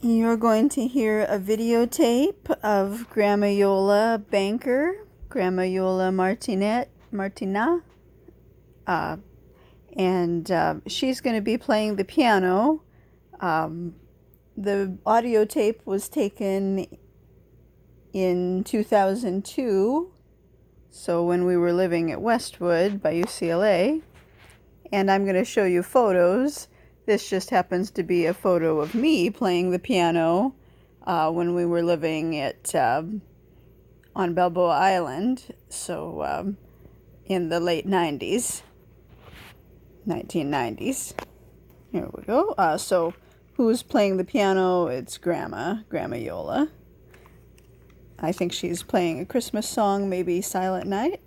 You're going to hear a videotape of Grandma Iole Banker, Grandma Iole Martinat, and she's going to be playing the piano. The audio tape was taken in 2002, so when we were living at Westwood by UCLA, and I'm going to show you photos. This just happens to be a photo of me playing the piano when we were living at on Balboa Island, so in the late 90s, 1990s. Here we go. So who's playing the piano? It's Grandma Iole. I think she's playing a Christmas song, maybe Silent Night.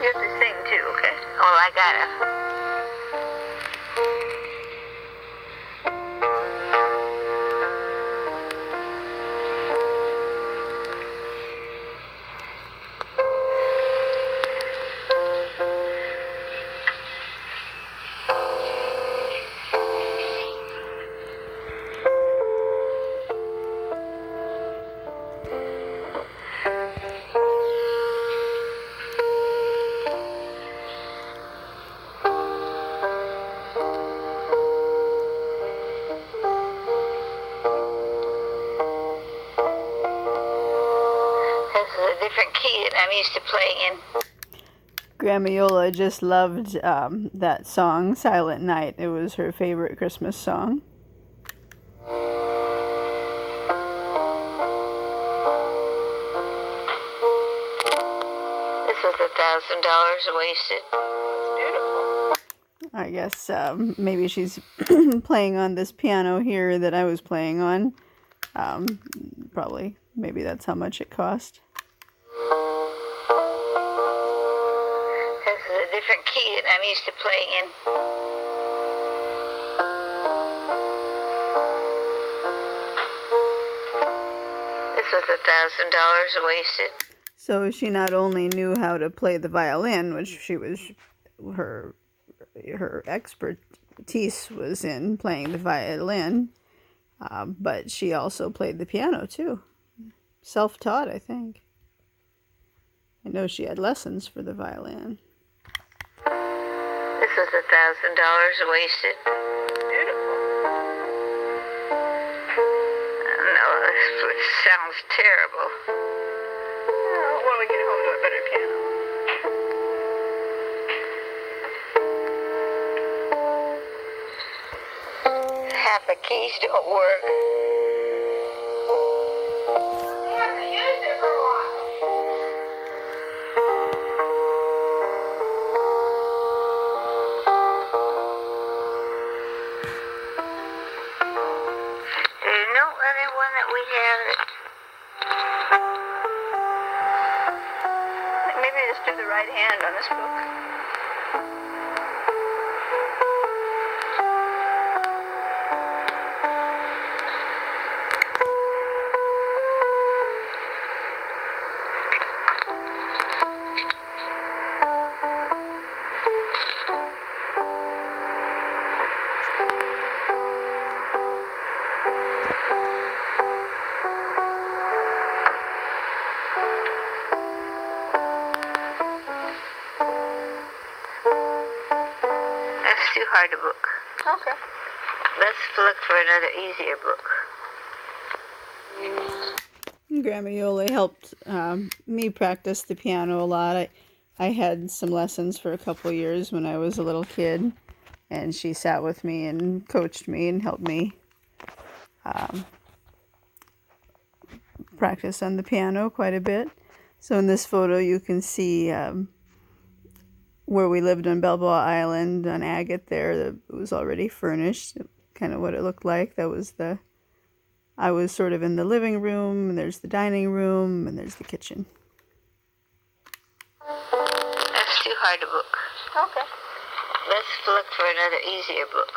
You have to sing too, okay? Oh, I gotta. A different key that I'm used to playing in. Grandma Iole just loved that song, Silent Night. It was her favorite Christmas song. This was $1,000 wasted. It's beautiful. I guess maybe she's playing on this piano here that I was playing on. Probably. Maybe that's how much it cost. This is a different key that I'm used to playing in. This was $1,000 wasted. So she not only knew how to play the violin, which she was her expertise was in playing the violin, but she also played the piano too. Self-taught, I think. I know she had lessons for the violin. This was $1,000 wasted. Beautiful. No, this sounds terrible. Oh, when we get home to a better piano. Half the keys don't work. We haven't used it for a while. There's no other one that we have that... Maybe just do the right hand on this book. That's too hard a book. Okay. Let's look for another easier book. Grandma Iole helped me practice the piano a lot. I had some lessons for a couple years when I was a little kid, and she sat with me and coached me and helped me practice on the piano quite a bit. So in this photo you can see where we lived on Balboa Island on Agate there. It was already furnished, kind of what it looked like. I was sort of in the living room, and there's the dining room, and there's the kitchen. That's too hard a book. Okay. Let's look for another easier book.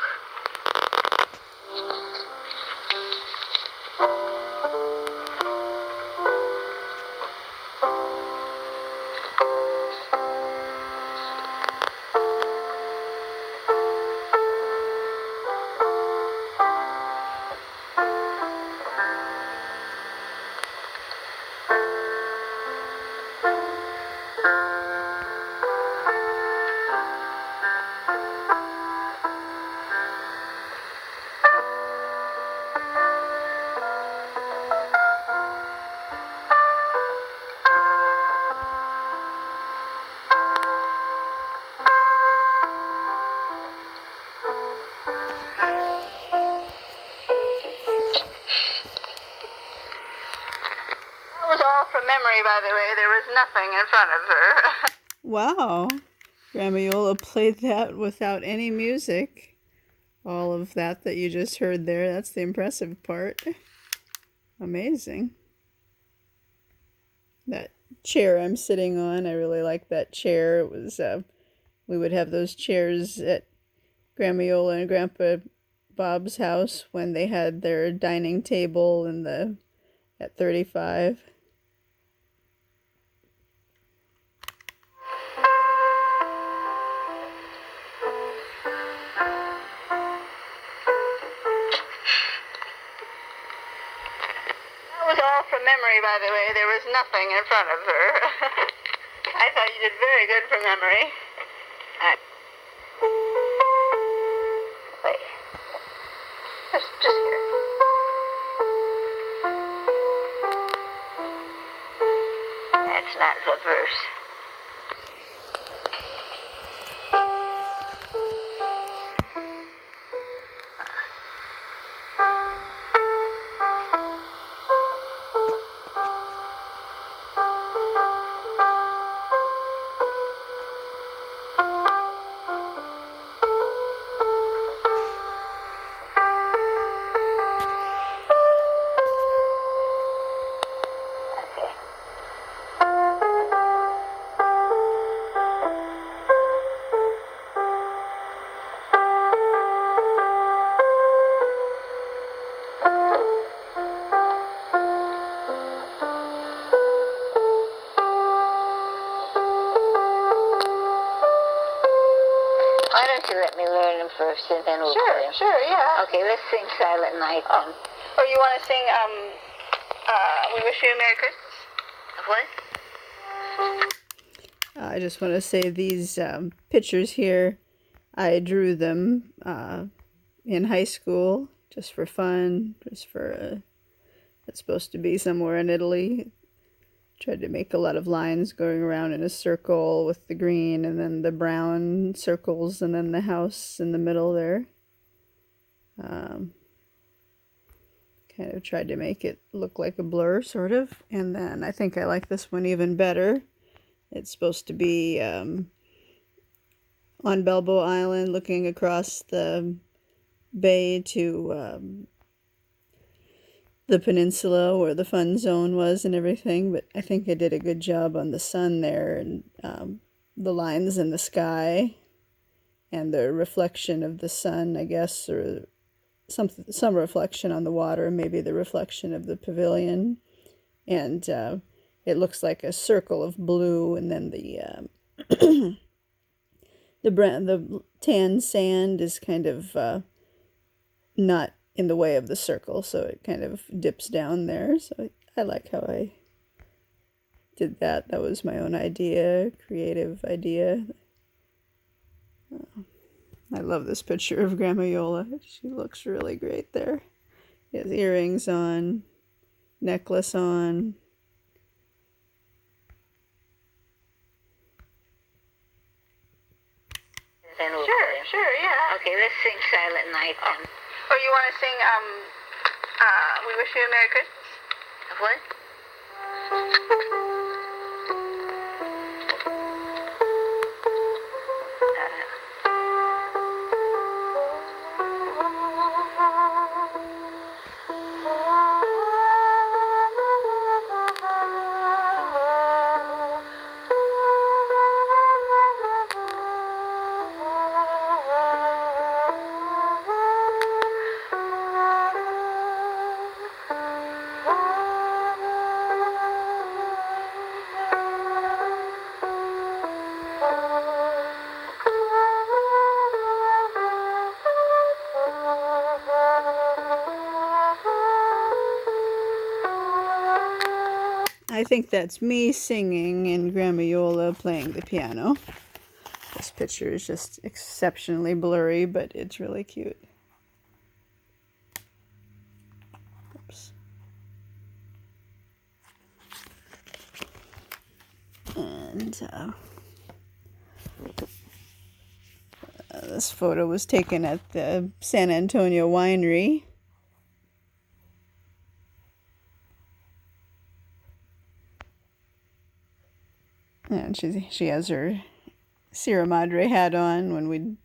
memory, by the way. There was nothing in front of her. Wow. Grandma Iole played that without any music. All of that you just heard there, that's the impressive part. Amazing. That chair I'm sitting on, I really like that chair. It was, we would have those chairs at Grandma Iole and Grandpa Bob's house when they had their dining table at 35. That was all from memory, by the way. There was nothing in front of her. I thought you did very good from memory. Wait. Just here. That's not the verse. Why don't you let me learn them first and then we'll play them? Sure, yeah. Okay, let's sing Silent Night then. Or you want to sing, We Wish You a Merry Christmas? What? I just want to say these pictures here, I drew them in high school just for fun, it's supposed to be somewhere in Italy. Tried to make a lot of lines going around in a circle with the green and then the brown circles and then the house in the middle there. Kind of tried to make it look like a blur, sort of. And then I think I like this one even better. It's supposed to be on Balboa Island looking across the bay to the peninsula where the fun zone was and everything, but I think I did a good job on the sun there and the lines in the sky and the reflection of the sun, I guess, or some reflection on the water, maybe the reflection of the pavilion, and it looks like a circle of blue, and then the tan sand is kind of not in the way of the circle, so it kind of dips down there. So I like how I did that. That was my own idea, creative idea. I love this picture of Grandma Iole. She looks really great there. She has earrings on, necklace on. Sure, yeah. Okay, let's sing Silent Night then. Or you want to sing, We Wish You a Merry Christmas? What? I think that's me singing and Grandma Iole playing the piano. This picture is just exceptionally blurry, but it's really cute. Oops. And this photo was taken at the San Antonio Winery. and she has her Sierra Madre hat on when we'd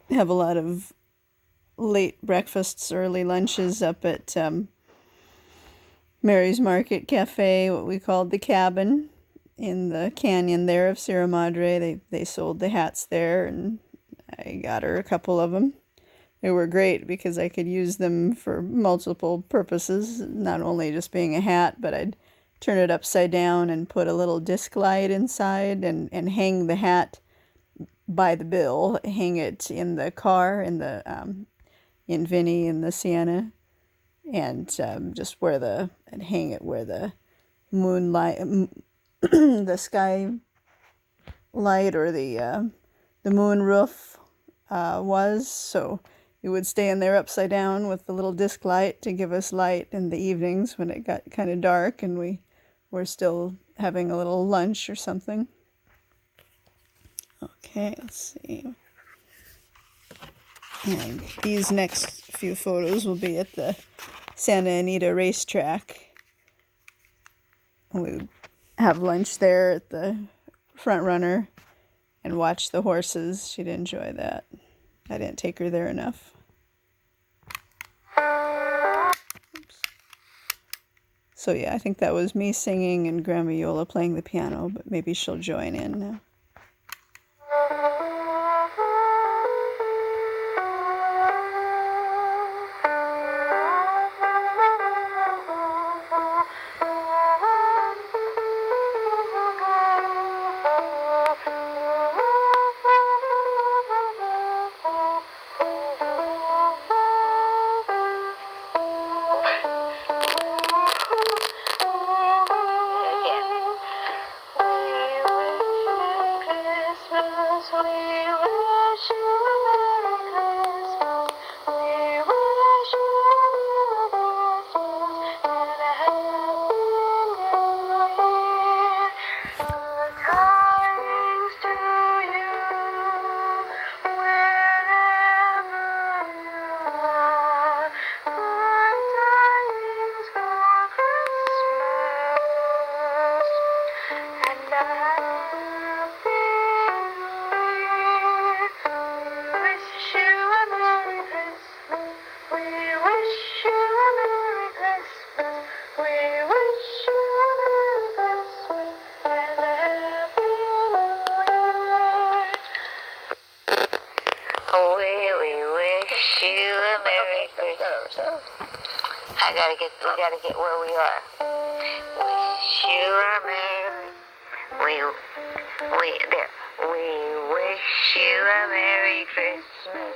have a lot of late breakfasts, early lunches up at Mary's Market Cafe, what we called the cabin in the canyon there of Sierra Madre. They sold the hats there, and I got her a couple of them. They were great because I could use them for multiple purposes, not only just being a hat, but I'd turn it upside down and put a little disc light inside and hang the hat by the bill, hang it in the car, in Vinny in the Sienna, and just and hang it where the moonlight, the sky light or the moon roof was. So it would stay in there upside down with the little disc light to give us light in the evenings when it got kind of dark and we were still having a little lunch or something. Okay, let's see. And these next few photos will be at the Santa Anita racetrack. We would have lunch there at the front runner and watch the horses. She'd enjoy that. I didn't take her there enough. Oops. So yeah, I think that was me singing and Grandma Iole playing the piano, but maybe she'll join in now. We gotta get where we are. Wish you a merry. We wish you a Merry Christmas.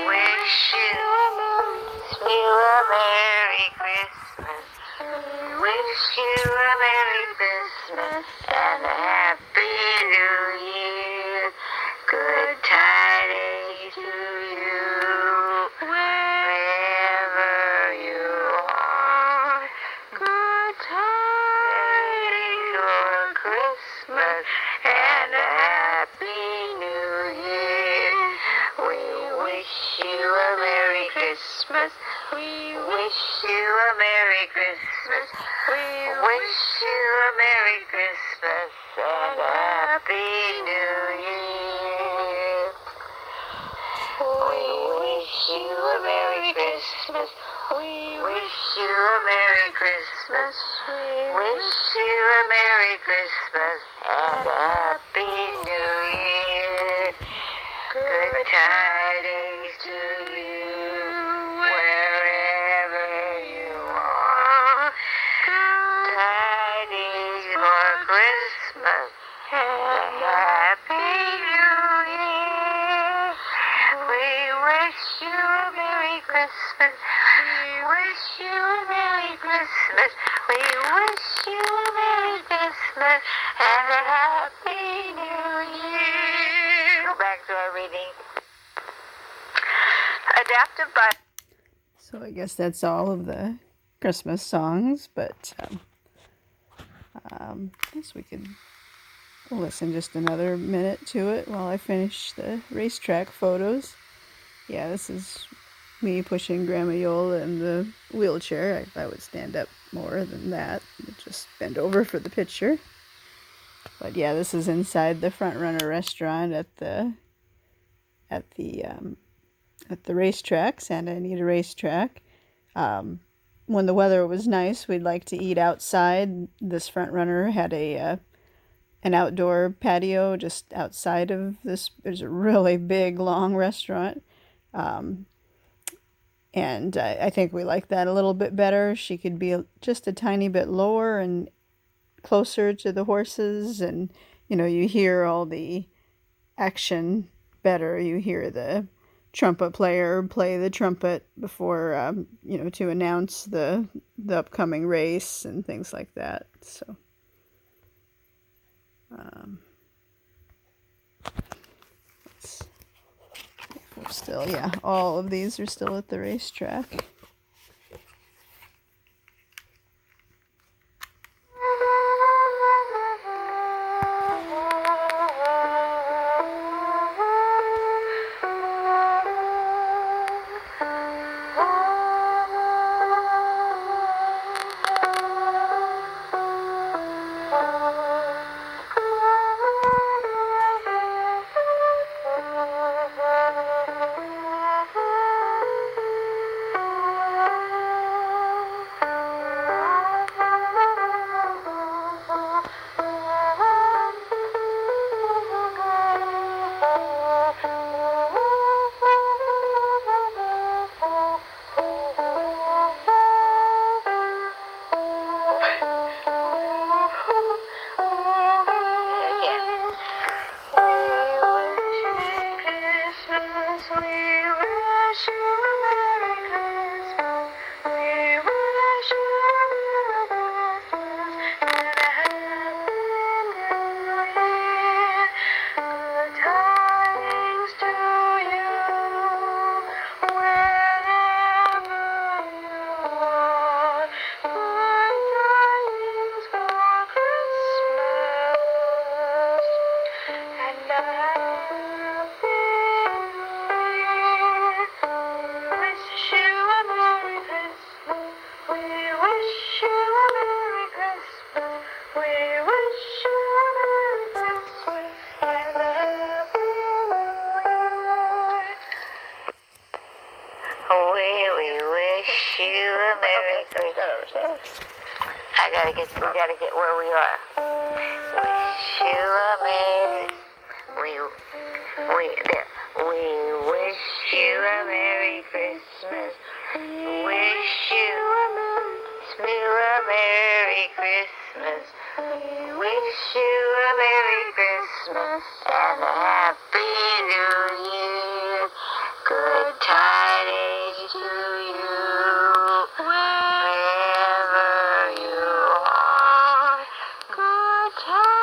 Wish you a Merry Christmas. Wish you a Merry Christmas and a Happy New Year. Good tidings to you, wherever you are. Good tidings for Christmas and a Happy New Year. We wish you a Merry Christmas. We wish you a Merry Christmas. We wish you a Merry Christmas and a Happy New Year. We wish you a Merry Christmas. We wish you a Merry Christmas. We wish you a Merry Christmas and a Happy New Year. Good tidings to you, wherever you are. Good tidings for Christmas and a Happy New Year. We wish you a Merry Christmas. We wish you a Merry Christmas. We wish you a Merry Christmas and a Happy New Year. Go back to our reading. Adapted by... So I guess that's all of the Christmas songs, but I guess we could listen just another minute to it while I finish the racetrack photos. Yeah, this is me pushing Grandma Iole in the wheelchair. I would stand up more than that, just bend over for the picture. But yeah, this is inside the Front Runner restaurant at the racetrack, Santa Anita racetrack. When the weather was nice, we'd like to eat outside. This Front Runner had an outdoor patio just outside of this. There's a really big, long restaurant. And I think we like that a little bit better. She could be just a tiny bit lower and closer to the horses, and you hear all the action better. You hear the trumpet player play the trumpet before to announce the upcoming race and things like that. So we're still, yeah, all of these are still at the racetrack. We gotta get where we are. Wish you a Merry, we wish you a Merry Christmas. Wish you a Merry Christmas. Wish you a Merry Christmas and a Happy New Year. Good tidings to you, wherever you are. Good tidings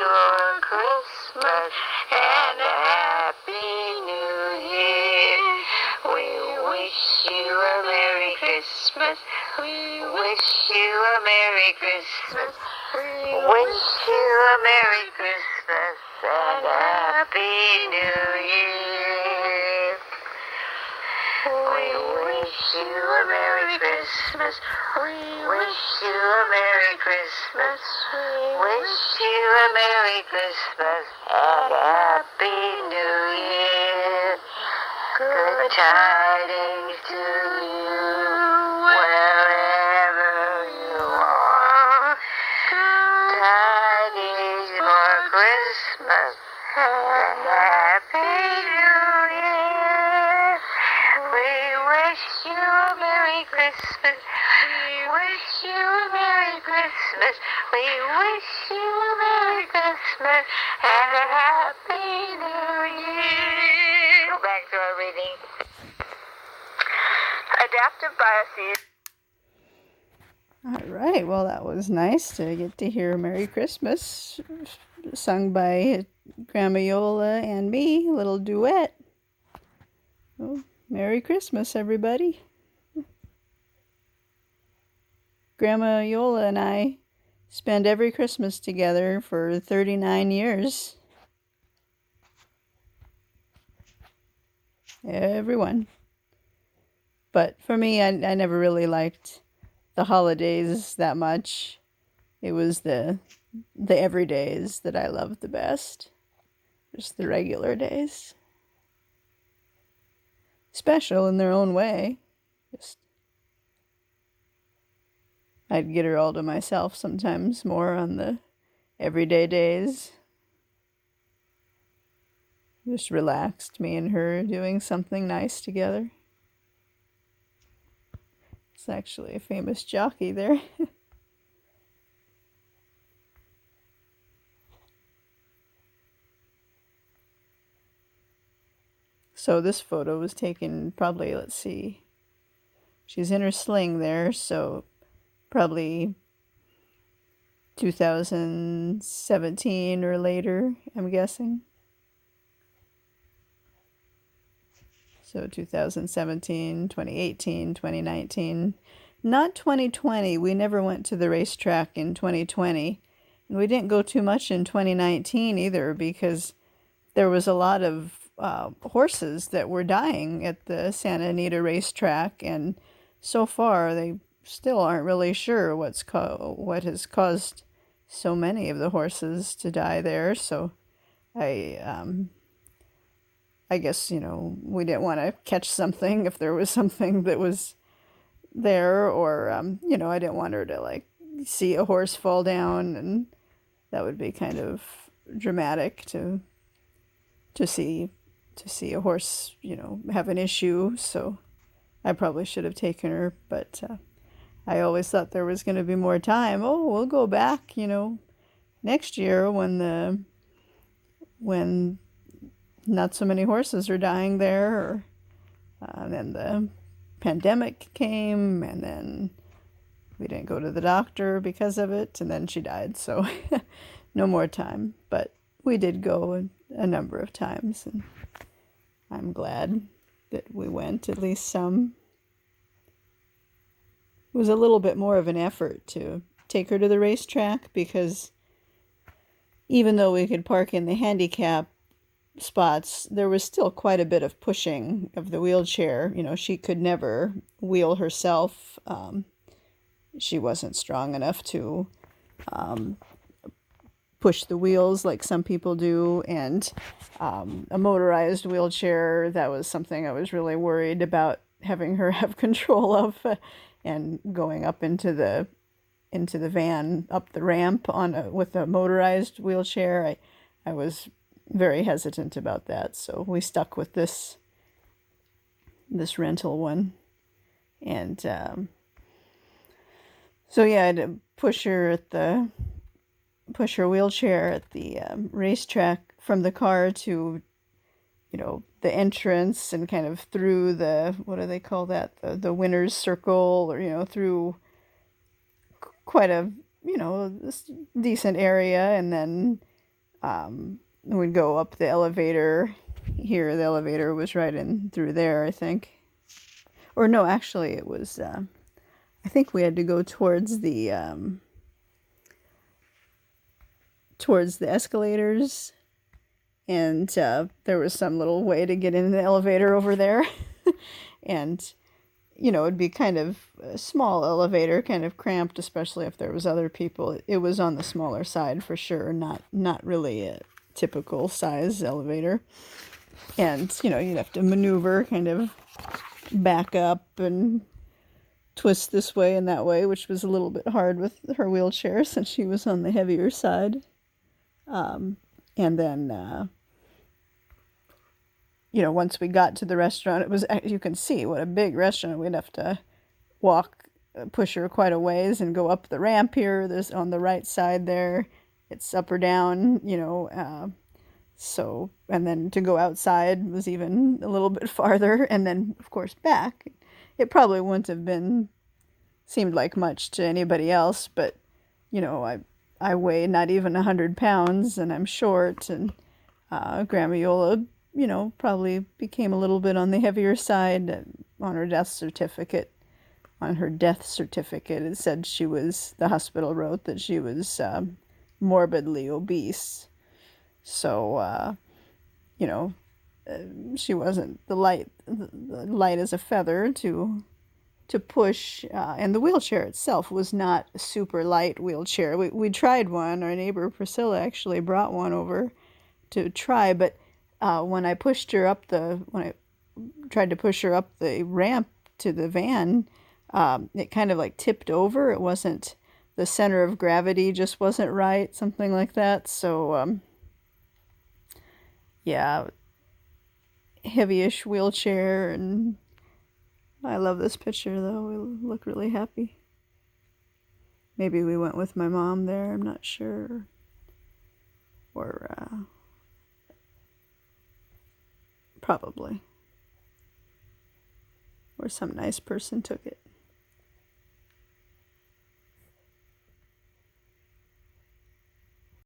for Christmas and a Happy New Year. We wish you a Merry Christmas. We wish you a Merry Christmas. We wish you a Merry Christmas and a Happy New Year. We wish you a Merry Christmas. We wish you a Merry Christmas. Wish you a Merry Christmas and a Happy New Year. Good tidings to you, wherever you are. Good tidings for Christmas and a Happy New Year. We wish you a Merry Christmas. We wish you a Merry Christmas. We wish you a Merry Christmas and a Happy New Year. Go back to our reading. Adaptive biases. All right, well, that was nice to get to hear Merry Christmas sung by Grandma Iole and me, a little duet. Well, Merry Christmas, everybody. Grandma Iole and I spend every Christmas together for 39 years. Everyone. But for me, I never really liked the holidays that much. It was the the everydays that I love the best. Just the regular days. Special in their own way. Just I'd get her all to myself sometimes more on the everyday days. Just relaxed, me and her doing something nice together. It's actually a famous jockey there. So this photo was taken probably, let's see, she's in her sling there, so probably 2017 or later, I'm guessing. So 2017, 2018, 2019. Not 2020. We never went to the racetrack in 2020. And we didn't go too much in 2019 either because there was a lot of horses that were dying at the Santa Anita racetrack. And so far, they still aren't really sure what has caused so many of the horses to die there. So I guess, we didn't want to catch something if there was something that was there, or, I didn't want her to like see a horse fall down, and that would be kind of dramatic to see a horse, have an issue. So I probably should have taken her, but I always thought there was going to be more time. Oh, we'll go back, next year when not so many horses are dying there. Or then the pandemic came, and then we didn't go to the doctor because of it, and then she died. So no more time. But we did go a number of times, and I'm glad that we went at least some. It was a little bit more of an effort to take her to the racetrack because even though we could park in the handicap spots, there was still quite a bit of pushing of the wheelchair. She could never wheel herself. She wasn't strong enough to push the wheels like some people do. And a motorized wheelchair, that was something I was really worried about having her have control of, and going up into the van, up the ramp with a motorized wheelchair. I was very hesitant about that, so we stuck with this rental one. And so yeah, I had to push her wheelchair at the racetrack from the car to the entrance, and kind of through the, what do they call that, the winner's circle, or through quite a decent area. And then we'd go up the elevator here. The elevator was right in through there, I think. Or no, actually it was, I think we had to go towards the escalators, and there was some little way to get in the elevator over there. And it'd be kind of a small elevator, kind of cramped, especially if there was other people. It was on the smaller side for sure, not really a typical size elevator. And you'd have to maneuver, kind of back up and twist this way and that way, which was a little bit hard with her wheelchair since she was on the heavier side. And then once we got to the restaurant, it was, you can see what a big restaurant. We'd have to push her quite a ways and go up the ramp here. There's on the right side there. It's up or down, so, and then to go outside was even a little bit farther. And then, of course, back. It probably wouldn't have seemed like much to anybody else, but, I weigh not even 100 pounds, and I'm short, and Grandma Iole, probably became a little bit on the heavier side. On her death certificate, it said the hospital wrote that she was morbidly obese. So, she wasn't the light as a feather to to push, and the wheelchair itself was not a super light wheelchair. We tried one. Our neighbor Priscilla actually brought one over to try, but when I pushed her up when I tried to push her up the ramp to the van, it kind of like tipped over. It wasn't, the center of gravity just wasn't right, something like that. So yeah, heavy-ish wheelchair. And I love this picture though. We look really happy. Maybe we went with my mom there, I'm not sure. Or probably. Or some nice person took it.